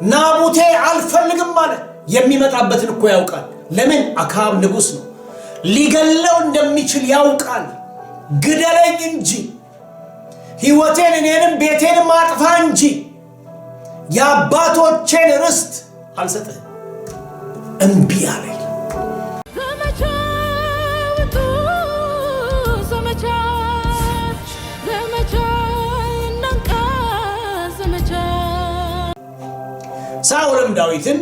ናቡቴ አልፈልግም ማለት የሚመጣበትን እኮ ያውቃል። ለምን? አክዓብ ንጉስ ነው። ሊገለው እንደሚችል ያውቃል። ግደለኝ እንጂ ሕይወቴን እኔንም ቤቴንም አጥፋ እንጂ የአባቶቼን ርስት አልሰጥህም እምቢ አለኝ። ሳኦልም ዳዊትን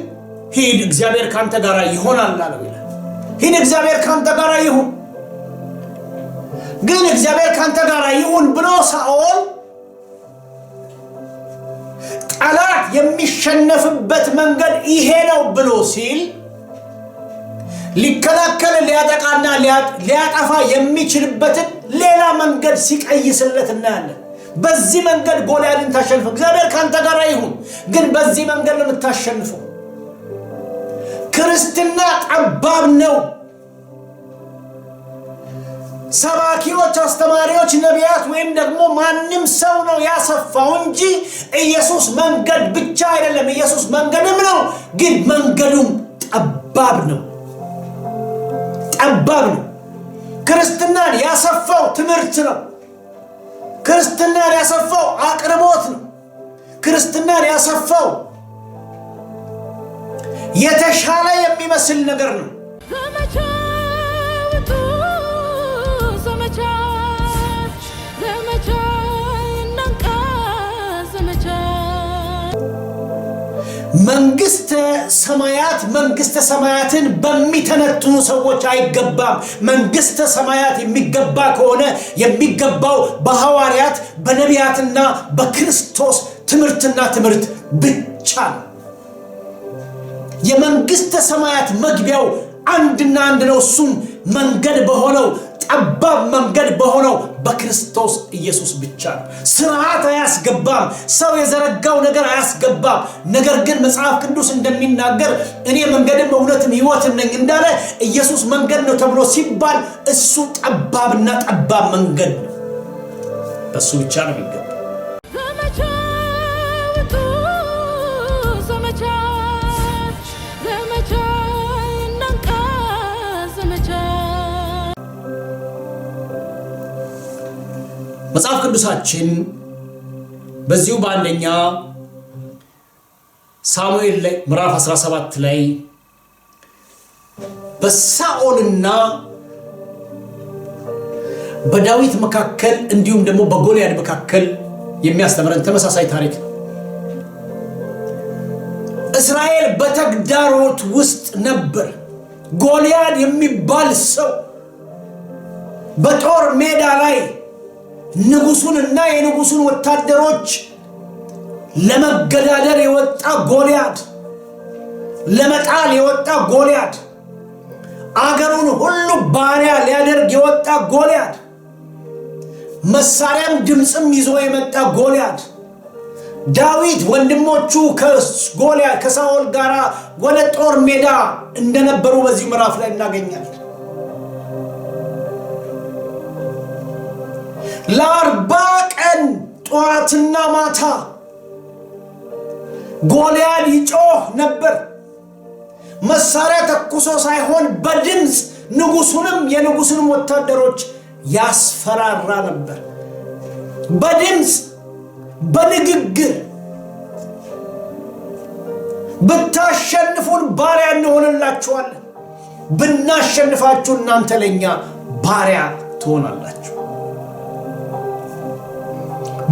ሂድ እግዚአብሔር ካንተ ጋር ይሆናል አለው ይላል። ሂድ እግዚአብሔር ካንተ ጋር ይሁን። ግን እግዚአብሔር ካንተ ጋር ይሁን ብሎ ሳኦል ጠላት የሚሸነፍበት መንገድ ይሄ ነው ብሎ ሲል ሊከላከል ሊያጠቃና ሊያጠፋ የሚችልበትን ሌላ መንገድ ሲቀይስለት እናያለን። በዚህ መንገድ ጎልያድን ታሸንፈው እግዚአብሔር ካንተ ጋር ይሁን፣ ግን በዚህ መንገድ ነው የምታሸንፈው። ክርስትና ጠባብ ነው። ሰባኪዎች፣ አስተማሪዎች፣ ነቢያት ወይም ደግሞ ማንም ሰው ነው ያሰፋው እንጂ ኢየሱስ መንገድ ብቻ አይደለም። ኢየሱስ መንገድም ነው፣ ግን መንገዱም ጠባብ ነው። ጠባብ ነው። ክርስትናን ያሰፋው ትምህርት ነው። ክርስትናን ያሰፋው አቅርቦት ነው። ክርስትናን ያሰፋው የተሻለ የሚመስል ነገር ነው። መንግስተ ሰማያትን በሚተነትኑ ሰዎች አይገባም። መንግስተ ሰማያት የሚገባ ከሆነ የሚገባው በሐዋርያት በነቢያትና በክርስቶስ ትምህርትና ትምህርት ብቻ ነው። የመንግስተ ሰማያት መግቢያው አንድና አንድ ነው። እሱም መንገድ በሆነው ጠባብ መንገድ በሆነው በክርስቶስ ኢየሱስ ብቻ ነው። ስርዓት አያስገባም። ሰው የዘረጋው ነገር አያስገባም። ነገር ግን መጽሐፍ ቅዱስ እንደሚናገር እኔ መንገድም እውነትም ሕይወትም ነኝ እንዳለ ኢየሱስ መንገድ ነው ተብሎ ሲባል እሱ ጠባብና ጠባብ መንገድ ነው። በሱ ብቻ ነው የሚገባው። መጽሐፍ ቅዱሳችን በዚሁ በአንደኛ ሳሙኤል ላይ ምዕራፍ 17 ላይ በሳኦልና በዳዊት መካከል እንዲሁም ደግሞ በጎልያድ መካከል የሚያስተምረን ተመሳሳይ ታሪክ ነው። እስራኤል በተግዳሮት ውስጥ ነበር። ጎልያድ የሚባል ሰው በጦር ሜዳ ላይ ንጉሱንና የንጉሱን ወታደሮች ለመገዳደር የወጣ ጎልያድ፣ ለመጣል የወጣ ጎልያድ፣ አገሩን ሁሉ ባሪያ ሊያደርግ የወጣ ጎልያድ፣ መሳሪያም ድምጽም ይዞ የመጣ ጎልያድ። ዳዊት ወንድሞቹ ከጎልያድ ከሳኦል ጋር ወደ ጦር ሜዳ እንደነበሩ በዚህ ምዕራፍ ላይ እናገኛለን። ለ40 ቀን ጠዋትና ማታ ጎልያድ ይጮህ ነበር። መሳሪያ ተኩሶ ሳይሆን በድምጽ ንጉሱንም የንጉሱንም ወታደሮች ያስፈራራ ነበር። በድምጽ በንግግር ብታሸንፉን ባሪያ እንሆንላችኋለን፣ ብናሸንፋችሁ እናንተ ለኛ ባሪያ ትሆናላችሁ።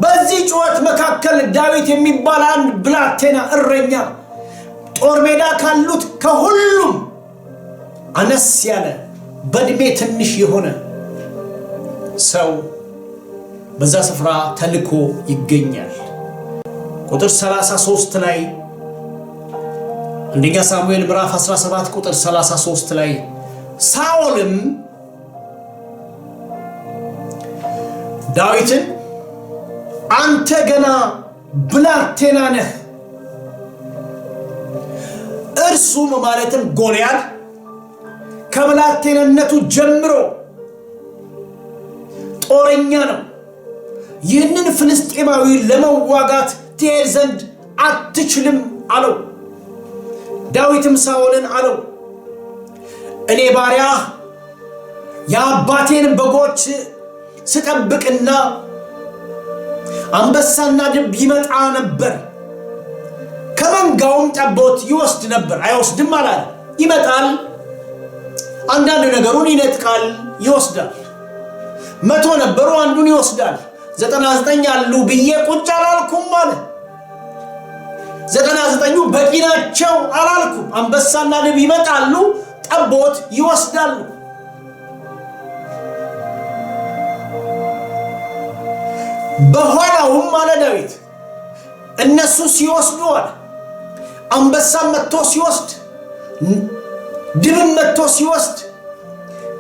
በዚህ ጩኸት መካከል ዳዊት የሚባል አንድ ብላቴና እረኛ ጦር ሜዳ ካሉት ከሁሉም አነስ ያለ በእድሜ ትንሽ የሆነ ሰው በዛ ስፍራ ተልኮ ይገኛል። ቁጥር 33 ላይ አንደኛ ሳሙኤል ምዕራፍ 17 ቁጥር 33 ላይ ሳኦልም ዳዊትን አንተ ገና ብላቴና ነህ፣ እርሱም ማለትም ጎልያድ ከብላቴንነቱ ጀምሮ ጦረኛ ነው፣ ይህንን ፍልስጤማዊ ለመዋጋት ትሄድ ዘንድ አትችልም አለው። ዳዊትም ሳኦልን አለው እኔ ባሪያ የአባቴን በጎች ስጠብቅና አንበሳና ድብ ይመጣ ነበር፣ ከመንጋውም ጠቦት ይወስድ ነበር። አይወስድም አላለ። ይመጣል፣ አንዳንድ ነገሩን ይነጥቃል፣ ይወስዳል። 100 ነበሩ፣ አንዱን ይወስዳል። 99 አሉ ብዬ ቁጭ አላልኩም አለ። 99ኙ በቂ ናቸው አላልኩም። አንበሳና ድብ ይመጣሉ፣ ጠቦት ይወስዳሉ። በኋላውም አለ ዳዊት እነሱ ሲወስዱ አለ አንበሳ መጥቶ ሲወስድ ድብም መጥቶ ሲወስድ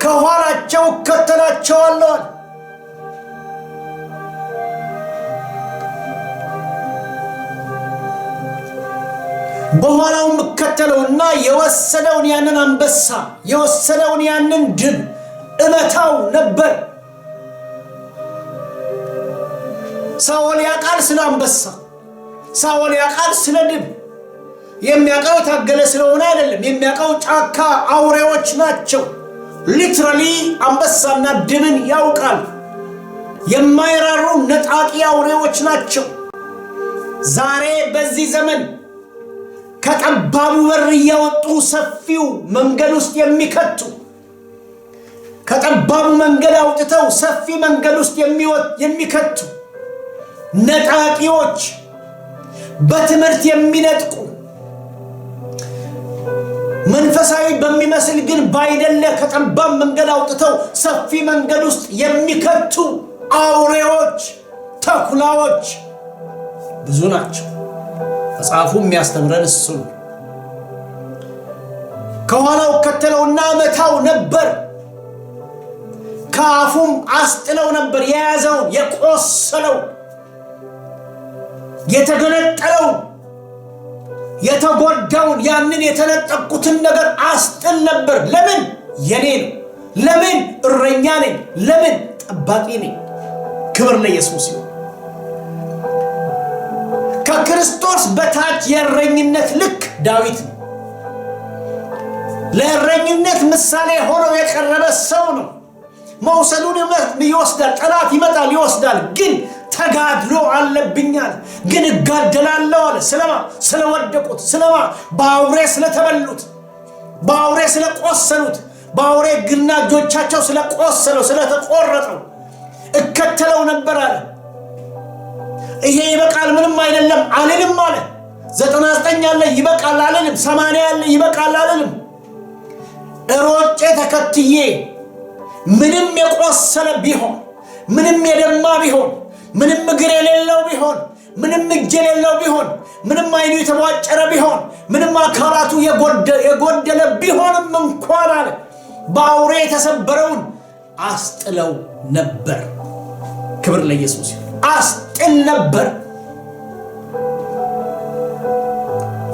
ከኋላቸው ከተላቸዋለሁ አለ። በኋላውም ከተለውና የወሰደውን ያንን አንበሳ የወሰደውን ያንን ድብ እመታው ነበር። ሳኦል ያቃል ስለ አንበሳ፣ ሳኦል ያቃል ስለ ድብ። የሚያቀው ታገለ ስለሆነ አይደለም፣ የሚያቀው ጫካ አውሬዎች ናቸው። ሊትራሊ አንበሳና ድብን ያውቃል። የማይራሩ ነጣቂ አውሬዎች ናቸው። ዛሬ በዚህ ዘመን ከጠባቡ በር እያወጡ ሰፊው መንገድ ውስጥ የሚከቱ ከጠባቡ መንገድ አውጥተው ሰፊ መንገድ ውስጥ የሚከቱ ነጣቂዎች፣ በትምህርት የሚነጥቁ መንፈሳዊ በሚመስል ግን ባይደለ ከጠባብ መንገድ አውጥተው ሰፊ መንገድ ውስጥ የሚከቱ አውሬዎች፣ ተኩላዎች ብዙ ናቸው። መጽሐፉ የሚያስተምረን እሱ ነው። ከኋላው ከተለውና መታው ነበር፣ ከአፉም አስጥለው ነበር። የያዘውን የቆሰለው የተገነጠለው የተጎዳውን ያንን የተነጠቁትን ነገር አስጥል ነበር። ለምን? የኔ ነው። ለምን? እረኛ ነኝ። ለምን? ጠባቂ ነኝ። ክብር ለኢየሱስ ይሁን። ከክርስቶስ በታች የእረኝነት ልክ ዳዊት ነው። ለእረኝነት ምሳሌ ሆኖ የቀረበ ሰው ነው። መውሰዱን ይወስዳል፣ ጠላት ይመጣል ይወስዳል። ግን ተጋድሎ አለብኛል፣ ግን እጋደላለሁ አለ። ስለማ? ስለወደቁት። ስለማ? በአውሬ ስለተበሉት፣ በአውሬ ስለቆሰሉት፣ በአውሬ ግና እጆቻቸው ስለቆሰለው ስለተቆረጠው እከተለው ነበር አለ። ይሄ ይበቃል ምንም አይደለም አልልም አለ። 99 አለ ይበቃል አልልም። 80 አለ ይበቃል አልልም። ሮጬ ተከትዬ ምንም የቆሰለ ቢሆን፣ ምንም የደማ ቢሆን፣ ምንም እግር የሌለው ቢሆን፣ ምንም እጅ የሌለው ቢሆን፣ ምንም አይኑ የተቧጨረ ቢሆን፣ ምንም አካላቱ የጎደለ ቢሆንም እንኳን አለ በአውሬ የተሰበረውን አስጥለው ነበር። ክብር ለኢየሱስ ይሁን። አስጥል ነበር።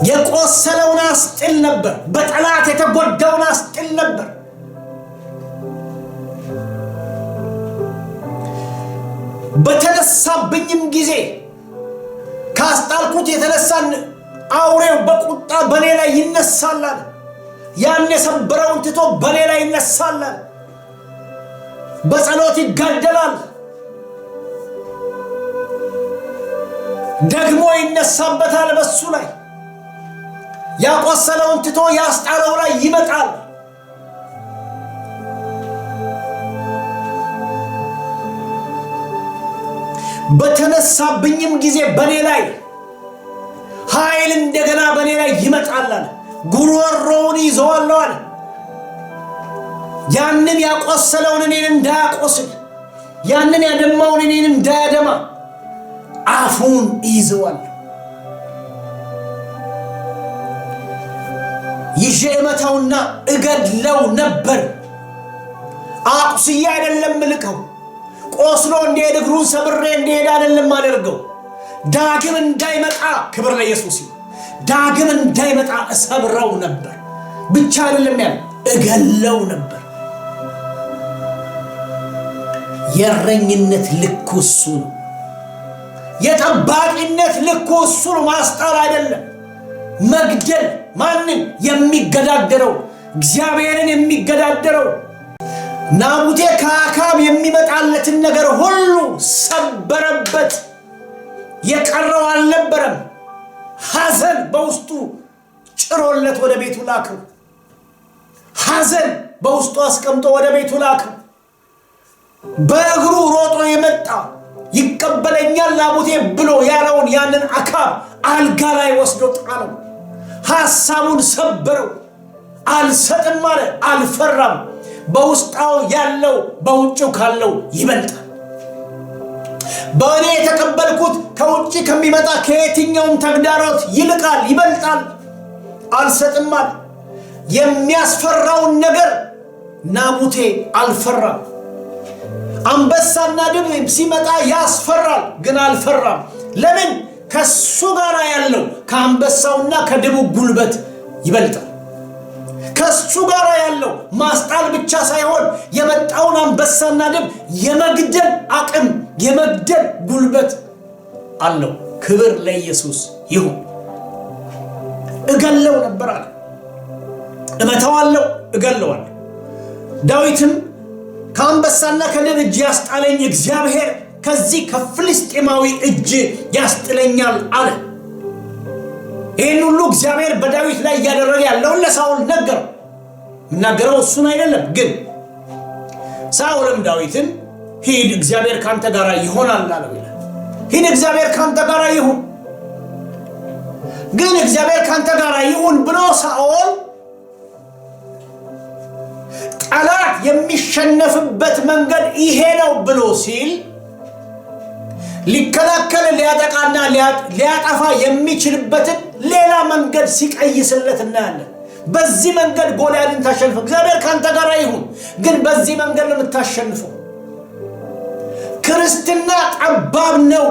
የቆሰለውን አስጥል ነበር። በጠላት የተጎዳውን አስጥል ነበር። በተነሳብኝም ጊዜ ካስጣልኩት የተነሳን አውሬው በቁጣ በኔ ላይ ይነሳል። ያን የሰበረውን ትቶ በኔ ላይ ይነሳል። በጸሎት ይጋደላል፣ ደግሞ ይነሳበታል። በሱ ላይ ያቆሰለውን ትቶ ያስጣለው ላይ ይመጣል። በተነሳብኝም ጊዜ በኔ ላይ ኃይል እንደገና በኔ ላይ ይመጣል። ጉሮሮውን ይዘዋል። ያንን ያቆሰለውን እኔን እንዳያቆስል፣ ያንን ያደማውን እኔን እንዳያደማ አፉን ይዘዋል። ይዤ እመታውና እገድለው ነበር። አቁስዬ አይደለም ልከው፣ ቆስሎ እንዲሄድ እግሩን ሰብሬ እንዲሄድ አይደለም አደርገው። ዳግም እንዳይመጣ፣ ክብር ለኢየሱስ ይሁን፣ ዳግም እንዳይመጣ እሰብረው ነበር። ብቻ አይደለም ያለ እገለው ነበር። የእረኝነት ልኩ እሱ ነው። የጠባቂነት ልኩ እሱ ነው። ማስጣል አይደለም። መግደል ማንን የሚገዳደረው እግዚአብሔርን የሚገዳደረው ናቡቴ ከአካብ የሚመጣለትን ነገር ሁሉ ሰበረበት የቀረው አልነበረም ሐዘን በውስጡ ጭሮለት ወደ ቤቱ ላከው ሐዘን በውስጡ አስቀምጦ ወደ ቤቱ ላከው በእግሩ ሮጦ የመጣ ይቀበለኛል ናቡቴ ብሎ ያለውን ያንን አካብ አልጋ ላይ ወስዶ ጣለው ሐሳቡን ሰበረው አልሰጥም አለ አልፈራም በውስጣው ያለው በውጭው ካለው ይበልጣል በእኔ የተቀበልኩት ከውጭ ከሚመጣ ከየትኛውም ተግዳሮት ይልቃል ይበልጣል አልሰጥም አለ የሚያስፈራውን ነገር ናቡቴ አልፈራም አንበሳና ድብ ሲመጣ ያስፈራል ግን አልፈራም ለምን ከሱ ጋር ያለው ከአንበሳውና ከድቡ ጉልበት ይበልጣል ከሱ ጋር ያለው ማስጣል ብቻ ሳይሆን የመጣውን አንበሳና ድብ የመግደል አቅም የመግደል ጉልበት አለው ክብር ለኢየሱስ ይሁን እገለው ነበር አለ እመታዋለሁ እገለዋለሁ ዳዊትም ከአንበሳና ከድብ እጅ ያስጣለኝ እግዚአብሔር ከዚህ ከፍልስጤማዊ እጅ ያስጥለኛል አለ ይህን ሁሉ እግዚአብሔር በዳዊት ላይ ያደረገ ያለውን ለሳኦል ነገረው ምናገረው እሱን አይደለም ግን ሳኦልም ዳዊትን ሂድ እግዚአብሔር ካንተ ጋር ይሆናል አለው ይላል ሂድ እግዚአብሔር ካንተ ጋር ይሁን ግን እግዚአብሔር ካንተ ጋር ይሁን ብሎ ሳኦል ጠላት የሚሸነፍበት መንገድ ይሄ ነው ብሎ ሲል ሊከላከል ሊያጠቃና ሊያጠፋ የሚችልበትን ሌላ መንገድ ሲቀይስለት እናያለን በዚህ መንገድ ጎልያድን ታሸንፍ እግዚአብሔር ካንተ ጋር ይሁን ግን በዚህ መንገድ ነው የምታሸንፈው ክርስትና ጠባብ ነው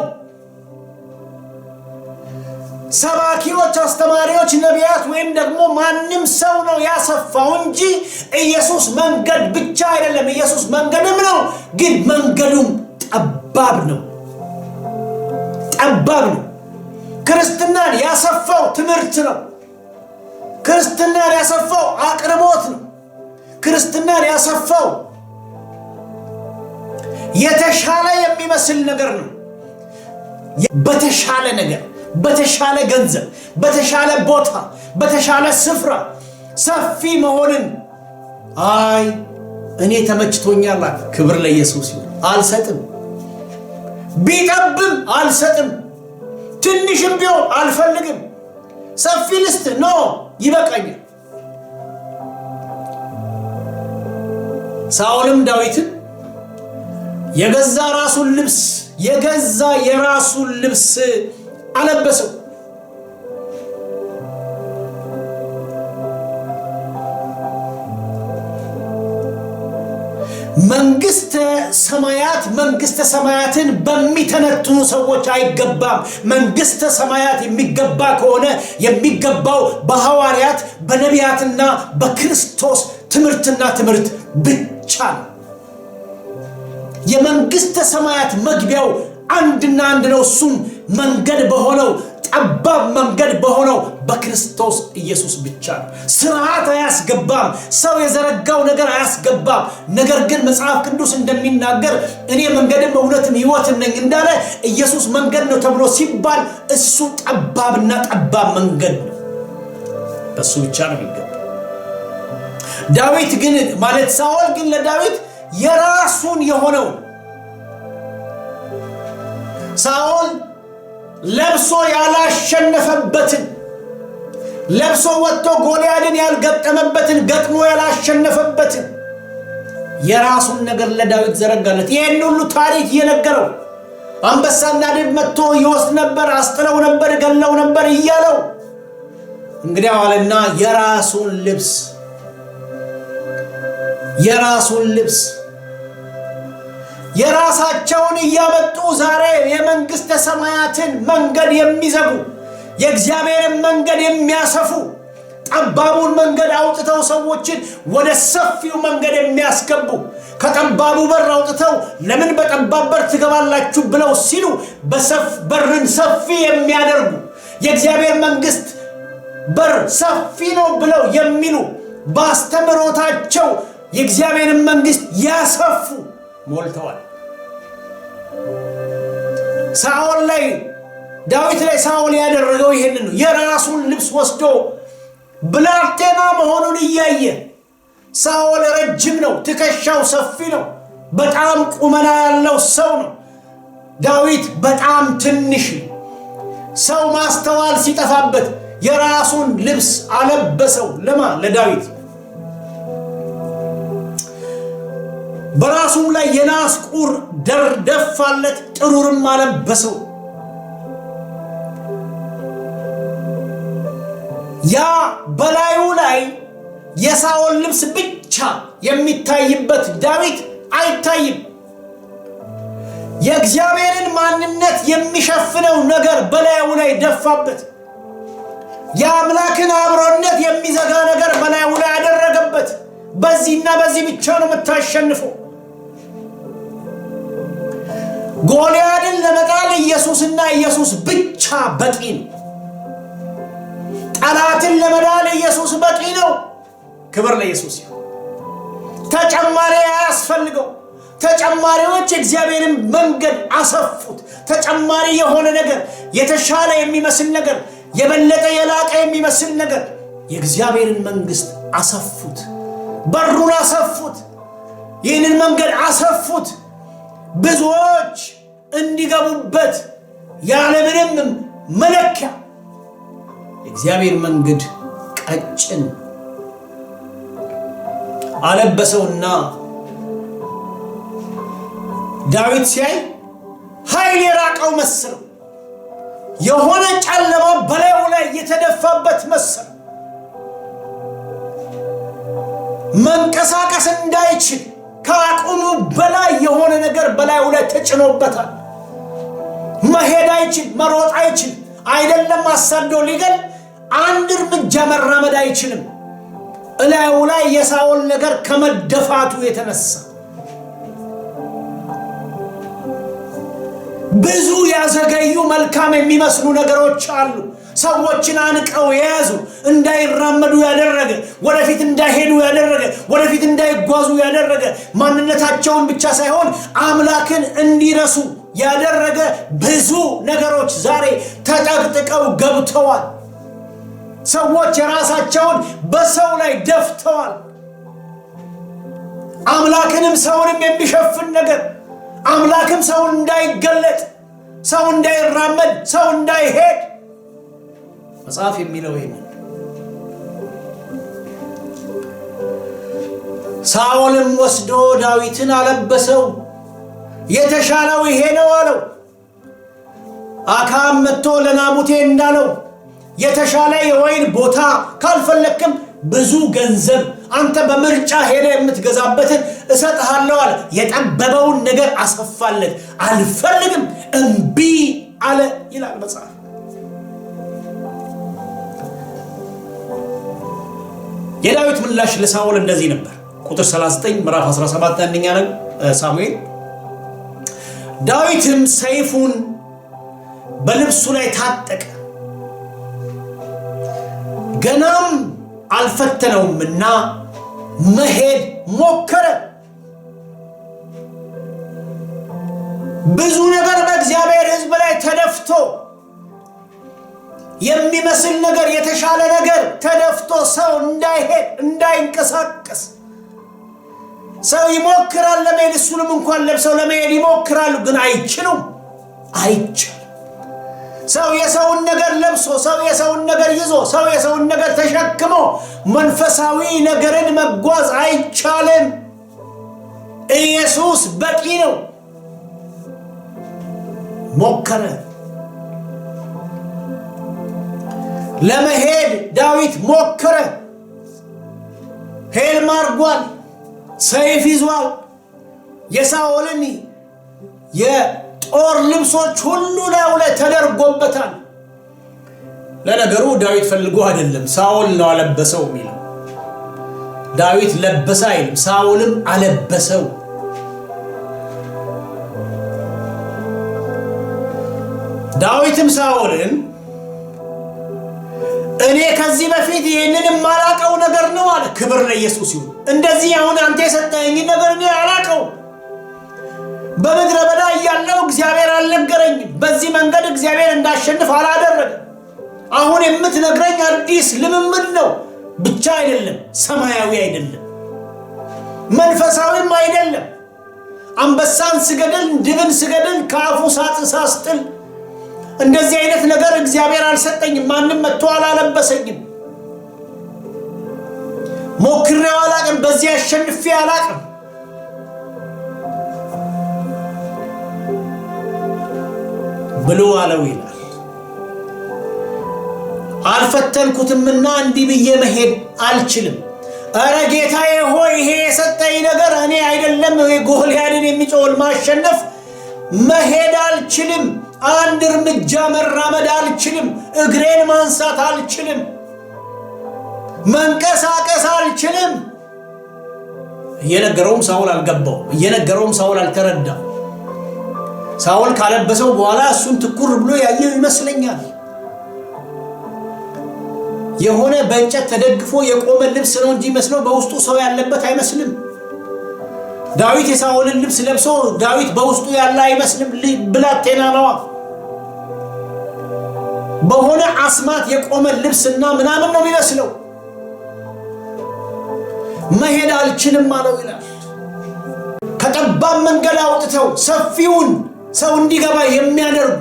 ሰባኪዎች አስተማሪዎች ነቢያት ወይም ደግሞ ማንም ሰው ነው ያሰፋው እንጂ ኢየሱስ መንገድ ብቻ አይደለም ኢየሱስ መንገድም ነው ግን መንገዱም ጠባብ ነው ክርስትናን ያሰፋው ትምህርት ነው ክርስትናን ያሰፋው አቅርቦት ነው ክርስትናን ያሰፋው የተሻለ የሚመስል ነገር ነው በተሻለ ነገር በተሻለ ገንዘብ በተሻለ ቦታ በተሻለ ስፍራ ሰፊ መሆንን አይ እኔ ተመችቶኛል ክብር ለኢየሱስ ይሁን አልሰጥም ቢጠብም አልሰጥም ትንሽም ቢሆን አልፈልግም ሰፊ ልስጥ ነው ይበቃኛል ሳኦልም ዳዊትን የገዛ የራሱን ልብስ አለበሰው መንግስተ ሰማያትን በሚተነትኑ ሰዎች አይገባም መንግስተ ሰማያት የሚገባ ከሆነ የሚገባው በሐዋርያት በነቢያትና በክርስቶስ ትምህርት ብቻ ነው የመንግስተ ሰማያት መግቢያው አንድና አንድ ነው እሱም መንገድ በሆነው ጠባብ መንገድ በሆነው በክርስቶስ ኢየሱስ ብቻ ነው ስርዓት አያስገባም ሰው የዘረጋው ነገር አያስገባም ነገር ግን መጽሐፍ ቅዱስ እንደሚናገር እኔ መንገድም እውነትም ሕይወትም ነኝ እንዳለ ኢየሱስ መንገድ ነው ተብሎ ሲባል እሱ ጠባብና ጠባብ መንገድ ነው በሱ ብቻ ነው የሚገባው ዳዊት ግን ማለት ሳኦል ግን ለዳዊት የራሱን የሆነው ሳኦል ለብሶ ያላሸነፈበትን ለብሶ ወጥቶ ጎልያድን ያልገጠመበትን ገጥሞ ያላሸነፈበትን የራሱን ነገር ለዳዊት ዘረጋለት ይሄን ሁሉ ታሪክ የነገረው አንበሳና ድብ መጥቶ ይወስድ ነበር አስጥለው ነበር ገለው ነበር እያለው እንግዲህ አለና የራሱን ልብስ የራሳቸውን እያመጡ ዛሬ የመንግስተ ሰማያትን መንገድ የሚዘጉ የእግዚአብሔርን መንገድ የሚያሰፉ ጠባቡን መንገድ አውጥተው ሰዎችን ወደ ሰፊው መንገድ የሚያስገቡ ከጠባቡ በር አውጥተው ለምን በጠባብ በር ትገባላችሁ ብለው ሲሉ በሰፍ በርን ሰፊ የሚያደርጉ የእግዚአብሔር መንግስት በር ሰፊ ነው ብለው የሚሉ ባስተምሮታቸው የእግዚአብሔርን መንግስት ያሰፉ ሞልተዋል። ዳዊት ላይ ሳኦል ያደረገው ይሄንን ነው። የራሱን ልብስ ወስዶ ብላቴና መሆኑን እያየ ሳኦል ረጅም ነው፣ ትከሻው ሰፊ ነው፣ በጣም ቁመና ያለው ሰው ነው። ዳዊት በጣም ትንሽ ሰው ማስተዋል ሲጠፋበት የራሱን ልብስ አለበሰው። ለዳዊት በራሱም ላይ የናስ ቁር ደፋለት፣ ጥሩርም አለበሰው። ያ በላዩ ላይ የሳኦል ልብስ ብቻ የሚታይበት ዳዊት አይታይም። የእግዚአብሔርን ማንነት የሚሸፍነው ነገር በላዩ ላይ ደፋበት። የአምላክን አብሮነት የሚዘጋ ነገር በላዩ ላይ አደረገበት። በዚህና በዚህ ብቻ ነው የምታሸንፈው። ጎልያድን ለመጣል ኢየሱስና ኢየሱስ ብቻ በቂ ነው። ጠላትን ለመዳል ኢየሱስ በቂ ነው። ክብር ለኢየሱስ ይሁን። ተጨማሪ አያስፈልገው። ተጨማሪዎች እግዚአብሔርን መንገድ አሰፉት። ተጨማሪ የሆነ ነገር፣ የተሻለ የሚመስል ነገር፣ የበለጠ የላቀ የሚመስል ነገር የእግዚአብሔርን መንግስት አሰፉት። በሩን አሰፉት። ይህንን መንገድ አሰፉት። ብዙዎች እንዲገቡበት ያለምንም መለኪያ። የእግዚአብሔር መንገድ ቀጭን አለበሰውና ዳዊት ሲያይ ኃይል የራቀው መሰለው። የሆነ ጨለማ በላዩ ላይ የተደፋበት መሰለው። መንቀሳቀስ እንዳይችል ከአቅሙ በላይ የሆነ ነገር በላዩ ላይ ተጭኖበታል። መሄድ አይችል፣ መሮጥ አይችል፣ አይደለም አሳዶ ሊገል አንድ እርምጃ መራመድ አይችልም። እላዩ ላይ የሳኦል ነገር ከመደፋቱ የተነሳ ብዙ ያዘገዩ መልካም የሚመስሉ ነገሮች አሉ። ሰዎችን አንቀው የያዙ፣ እንዳይራመዱ ያደረገ፣ ወደፊት እንዳይሄዱ ያደረገ፣ ወደፊት እንዳይጓዙ ያደረገ፣ ማንነታቸውን ብቻ ሳይሆን አምላክን እንዲረሱ ያደረገ ብዙ ነገሮች ዛሬ ተጠቅጥቀው ገብተዋል። ሰዎች የራሳቸውን በሰው ላይ ደፍተዋል። አምላክንም ሰውንም የሚሸፍን ነገር፣ አምላክም ሰውን እንዳይገለጥ፣ ሰው እንዳይራመድ፣ ሰው እንዳይሄድ መጽሐፍ የሚለው ይሄንን። ሳኦልም ወስዶ ዳዊትን አለበሰው። የተሻለው ይሄ ነው አለው። አካም መጥቶ ለናቡቴ እንዳለው የተሻለ የወይን ቦታ ካልፈለክም ብዙ ገንዘብ አንተ በምርጫ ሄደ የምትገዛበትን እሰጥሃለሁ አለ። የጠበበውን ነገር አሰፋለት። አልፈልግም እምቢ አለ ይላል መጽሐፍ። የዳዊት ምላሽ ለሳኦል እንደዚህ ነበር። ቁጥር 39 ምዕራፍ 17 አንደኛ ሳሙኤል። ዳዊትም ሰይፉን በልብሱ ላይ ታጠቀ፣ ገናም አልፈተነውምና መሄድ ሞከረ። ብዙ ነገር በእግዚአብሔር ሕዝብ ላይ ተደፍቶ የሚመስል ነገር፣ የተሻለ ነገር ተደፍቶ ሰው እንዳይሄድ እንዳይንቀሳቀስ ሰው ይሞክራል ለመሄድ። እሱንም እንኳን ለብሰው ለመሄድ ይሞክራሉ፣ ግን አይችሉም። ሰው የሰውን ነገር ለብሶ፣ ሰው የሰውን ነገር ይዞ፣ ሰው የሰውን ነገር ተሸክሞ መንፈሳዊ ነገርን መጓዝ አይቻልም። ኢየሱስ በቂ ነው። ሞከረ ለመሄድ። ዳዊት ሞከረ። ሄልም አድርጓል፣ ሰይፍ ይዟል። የሳኦልን የጦር ልብሶች ሁሉ ላይ ተደርጎበታል። ለነገሩ ዳዊት ፈልጎ አይደለም፣ ሳኦል ነው አለበሰው የሚለው። ዳዊት ለበሰ አይልም፣ ሳኦልም አለበሰው። ዳዊትም ሳኦልን እኔ ከዚህ በፊት ይሄንን ማላቀው ነገር ነው አለ። ክብር ለኢየሱስ ይሁን። እንደዚህ አሁን አንተ የሰጠኝ ነገር ነው ያላቀው። በምድረ በዳ ያለው እግዚአብሔር አልነገረኝ። በዚህ መንገድ እግዚአብሔር እንዳሸንፍ አላደረገ። አሁን የምትነግረኝ አዲስ ልምምድ ነው ብቻ አይደለም፣ ሰማያዊ አይደለም፣ መንፈሳዊም አይደለም። አንበሳን ስገድል ድብን ስገድል ካፉ ሳጥሳስጥል እንደዚህ አይነት ነገር እግዚአብሔር አልሰጠኝም። ማንም መጥቶ አላለበሰኝም። ሞክሬው አላቅም። በዚህ አሸንፌ አላቅም ብሎ አለው ይላል። አልፈተንኩትምና እንዲህ ብዬ መሄድ አልችልም። አረ ጌታዬ ሆይ ይሄ የሰጠኝ ነገር እኔ አይደለም ጎልያድን የሚጮል ማሸነፍ መሄድ አልችልም። አንድ እርምጃ መራመድ አልችልም። እግሬን ማንሳት አልችልም። መንቀሳቀስ አልችልም። እየነገረውም ሳውል አልገባው። እየነገረውም ሳውል አልተረዳም። ሳውል ካለበሰው በኋላ እሱን ትኩር ብሎ ያየው ይመስለኛል። የሆነ በእንጨት ተደግፎ የቆመ ልብስ ነው እንጂ መስለው በውስጡ ሰው ያለበት አይመስልም። ዳዊት የሳውልን ልብስ ለብሶ ዳዊት በውስጡ ያለ አይመስልም። ብላቴና ነው። በሆነ አስማት የቆመ ልብስና ምናምን ነው የሚመስለው። መሄድ አልችልም አለው ይላል። ከጠባብ መንገድ አውጥተው ሰፊውን ሰው እንዲገባ የሚያደርጉ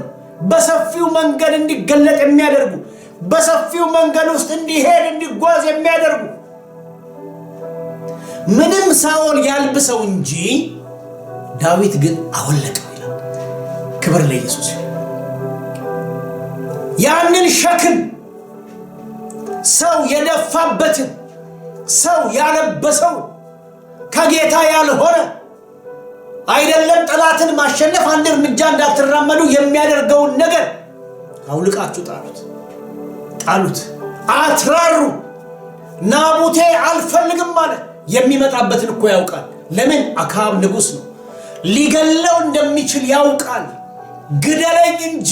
በሰፊው መንገድ እንዲገለጥ የሚያደርጉ በሰፊው መንገድ ውስጥ እንዲሄድ እንዲጓዝ የሚያደርጉ ምንም ሳውል ያልብሰው እንጂ ዳዊት ግን አወለቀው ይላል። ክብር ለኢየሱስ። ያንን ሸክም ሰው የደፋበትን ሰው ያለበሰው ከጌታ ያልሆነ አይደለም ጠላትን ማሸነፍ አንድ እርምጃ እንዳትራመዱ የሚያደርገውን ነገር አውልቃችሁ ጣሉት። አትራሩ። ናቡቴ አልፈልግም ማለት የሚመጣበትን እኮ ያውቃል። ለምን? አካብ ንጉስ ነው። ሊገለው እንደሚችል ያውቃል። ግደለኝ እንጂ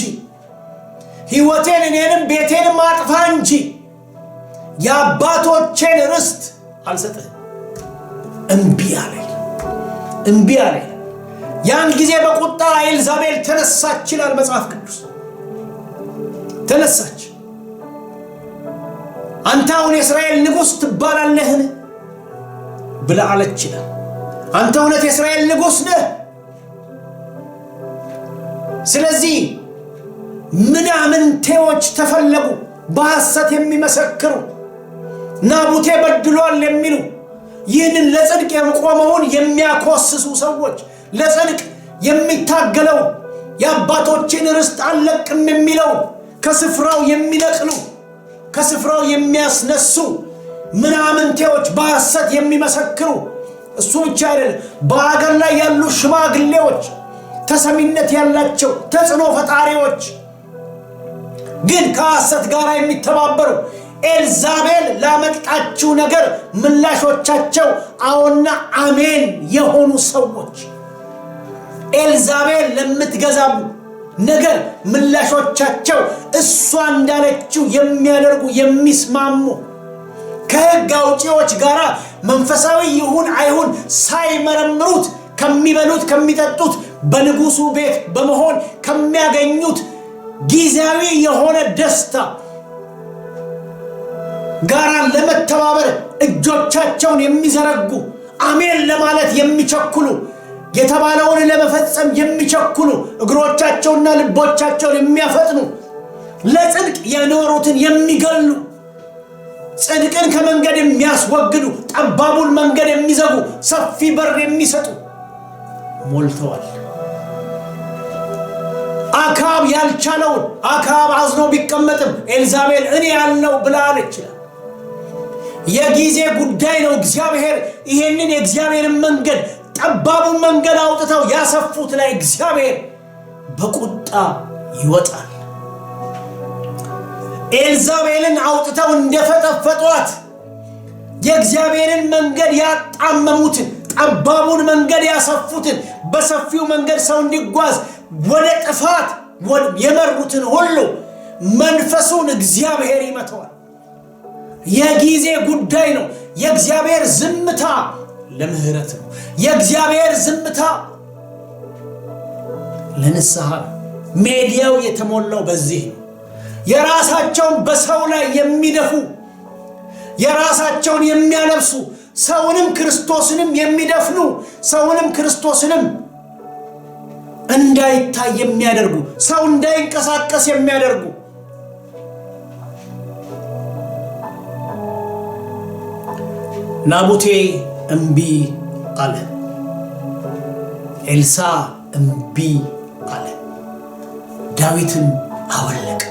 ሕይወቴን እኔንም ቤቴንም አጥፋ እንጂ የአባቶቼን ርስት አልሰጥህም። እምቢ አለ። ያን ጊዜ በቁጣ ኤልዛቤል ተነሳች ይላል መጽሐፍ ቅዱስ። ተነሳች። አንተ አሁን የእስራኤል ንጉስ ትባላለህን ብላ አለች ይላል። አንተ እውነት የእስራኤል ንጉስ ነህ? ስለዚህ ምናምንቴዎች ተፈለጉ፣ በሐሰት የሚመሰክሩ ናቡቴ በድሏል የሚሉ ይህንን ለጽድቅ የቆመውን የሚያኮስሱ ሰዎች፣ ለጽድቅ የሚታገለው የአባቶችን ርስት አልለቅም የሚለው ከስፍራው የሚነቅሉ ከስፍራው የሚያስነሱ ምናምንቴዎች፣ በሐሰት የሚመሰክሩ። እሱ ብቻ አይደለም፣ በአገር ላይ ያሉ ሽማግሌዎች፣ ተሰሚነት ያላቸው ተጽዕኖ ፈጣሪዎች ግን ከሐሰት ጋር የሚተባበሩ ኤልዛቤል ላመጣችው ነገር ምላሾቻቸው አዎና አሜን የሆኑ ሰዎች፣ ኤልዛቤል ለምትገዛው ነገር ምላሾቻቸው እሷ እንዳለችው የሚያደርጉ የሚስማሙ ከሕግ አውጪዎች ጋር መንፈሳዊ ይሁን አይሁን ሳይመረምሩት ከሚበሉት ከሚጠጡት በንጉሱ ቤት በመሆን ከሚያገኙት ጊዜያዊ የሆነ ደስታ ጋር ለመተባበር እጆቻቸውን የሚዘረጉ አሜን ለማለት የሚቸኩሉ የተባለውን ለመፈጸም የሚቸኩሉ እግሮቻቸውና ልቦቻቸውን የሚያፈጥኑ ለጽድቅ የኖሩትን የሚገሉ ጽድቅን ከመንገድ የሚያስወግዱ ጠባቡን መንገድ የሚዘጉ ሰፊ በር የሚሰጡ ሞልተዋል። አካብ ያልቻለውን አካብ አዝኖ ቢቀመጥም ኤልዛቤል እኔ ያለው ብላለች። የጊዜ ጉዳይ ነው። እግዚአብሔር ይሄንን የእግዚአብሔርን መንገድ ጠባቡን መንገድ አውጥተው ያሰፉት ላይ እግዚአብሔር በቁጣ ይወጣል። ኤልዛቤልን አውጥተው እንደፈጠፈጧት የእግዚአብሔርን መንገድ ያጣመሙትን ጠባቡን መንገድ ያሰፉትን በሰፊው መንገድ ሰው እንዲጓዝ ወደ ጥፋት የመሩትን ሁሉ መንፈሱን እግዚአብሔር ይመታዋል። የጊዜ ጉዳይ ነው። የእግዚአብሔር ዝምታ ለምህረት ነው። የእግዚአብሔር ዝምታ ለንስሐ ነው። ሜዲያው የተሞላው በዚህ ነው። የራሳቸውን በሰው ላይ የሚደፉ የራሳቸውን የሚያለብሱ ሰውንም ክርስቶስንም የሚደፍኑ ሰውንም ክርስቶስንም እንዳይታይ የሚያደርጉ ሰው እንዳይንቀሳቀስ የሚያደርጉ ናቡቴ እምቢ አለ። ኤልሳ እምቢ አለ። ዳዊትን አወለቀ።